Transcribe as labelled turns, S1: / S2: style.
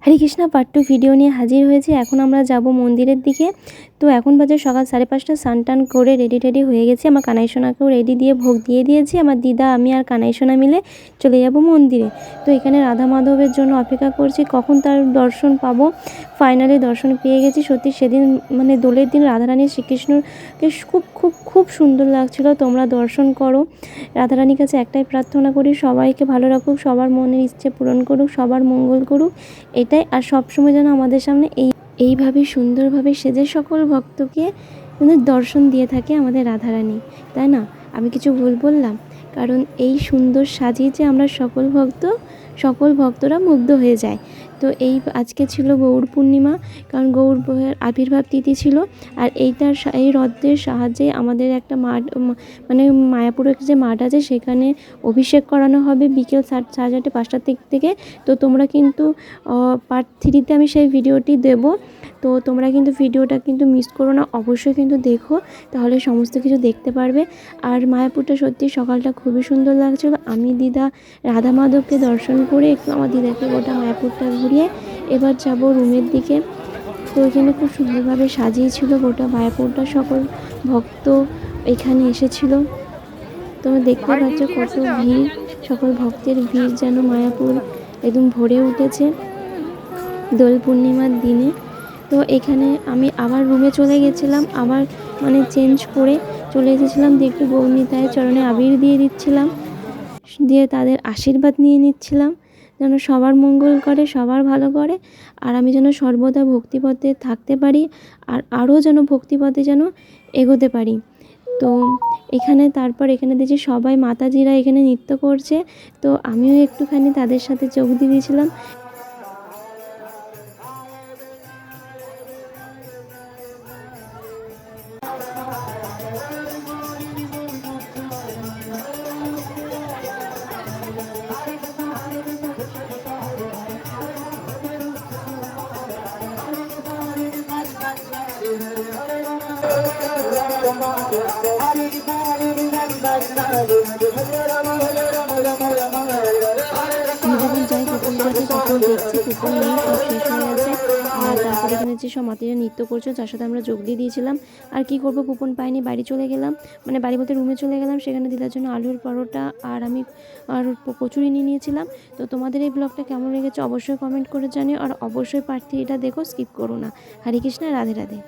S1: হরে Krishna part 2 video নিয়ে হাজির হয়েছে। এখন আমরা যাব মন্দিরের দিকে। তো এখন বাজে সকাল 5:30, স্নান টান করে রেডি হয়ে গেছি। আমার কানাই সোনাকেও রেডি দিয়ে ভোগ দিয়ে দিয়েছি। আমার দিদা, আমি আর কানাই সোনা মিলে চলে যাব মন্দিরে। তো এখানে রাধা মাধবের জন্য অপেক্ষা করছি কখন তার দর্শন পাবো। ফাইনালি দর্শন পেয়ে গেছি। সত্যি সেদিন মানে দোলের দিন রাধারানী শ্রীকৃষ্ণকে খুব সুন্দর লাগছিল। তোমরা দর্শন করো। রাধারানীর কাছে একটাই প্রার্থনা করি, সবাইকে ভালো রাখুক, সবার মনের ইচ্ছে পূরণ করুক, সবার মঙ্গল করুক, এটাই। আর সবসময় যেন আমাদের সামনে এইভাবে সুন্দরভাবে সেজে সকল ভক্তকে দর্শন দিয়ে থাকে আমাদের রাধারানী, তাই না? আমি কিছু ভুল বললাম? কারণ এই সুন্দর সাজিয়েছে আমরা সকল ভক্তরা মুগ্ধ হয়ে যায়। তো আজকে ছিল গৌর পূর্ণিমা, কারণ গৌর আবির্ভাব তিথি ছিল। আর এই রথের সাহায্যে আমাদের একটা মাঠ, মানে মায়াপুরের যে মাঠ আছে, সেখানে অভিষেক করানো হবে বিকেল 4:30 5টার থেকে। তো তোমরা কিন্তু পার্ট 3তে আমি সেই ভিডিওটি দেব। তো তোমরা কিন্তু ভিডিওটা কিন্তু মিস করো না, অবশ্যই কিন্তু দেখো, তাহলে সমস্ত কিছু দেখতে পারবে। আর মায়াপুরটা সত্যি সকালটা খুবই সুন্দর লাগছিল। আমি দিদা রাধা মাধবকে দর্শন করে একটু আমার দিদাকে গোটা মায়াপুরটা ঘুরিয়ে এবার যাব রুমের দিকে। তো এখানে খুব সুন্দরভাবে সাজিয়েছিল গোটা মায়াপুরটা, সকল ভক্ত এখানে এসেছিল। তোমরা দেখতে পাচ্ছ কত ভিড়, সকল ভক্তের ভিড় যেন মায়াপুর একদম ভরে উঠেছে দোল পূর্ণিমার দিনে। তো এখানে আমি আবার রুমে চলে গেছিলাম, আবার মানে চেঞ্জ করে চলে এসেছিলাম, দিয়ে একটু গৌরনিতায়ের চরণে আবির দিয়ে দিচ্ছিলাম, দিয়ে তাদের আশীর্বাদ নিয়ে নিচ্ছিলাম যেন সবার মঙ্গল করে, সবার ভালো করে। আর আমি যেন সর্বদা ভক্তিপথে থাকতে পারি, আর আরও যেন ভক্তিপথে যেন এগোতে পারি। তো তারপর এখানে দেখছি সবাই মাতাজিরা এখানে নৃত্য করছে। তো আমিও একটুখানি তাদের সাথে যোগ দিয়ে দিয়েছিলাম। যখন যাই কুকুর যাতে তখন দেখছি কুকুর নেই, সব শেষ হয়ে গেছে। আর তারপরে এখানে যে সব মাতিরা নৃত্য করছে, যার সাথে আমরা যোগ দিয়ে দিয়েছিলাম। আর কি করবো, কুপন পাইনি, বাড়ি চলে গেলাম, মানে বাড়ি বলতে রুমে চলে গেলাম। সেখানে দিদার জন্য আলুর পরোটা আর আমি কচুরি নিয়ে নিয়েছিলাম। তো তোমাদের এই ব্লগটা কেমন লেগেছে অবশ্যই কমেন্ট করে জানিও, আর অবশ্যই পার্ট 3 এটা দেখো, স্কিপ করো না। হরে কৃষ্ণ, রাধে রাধে।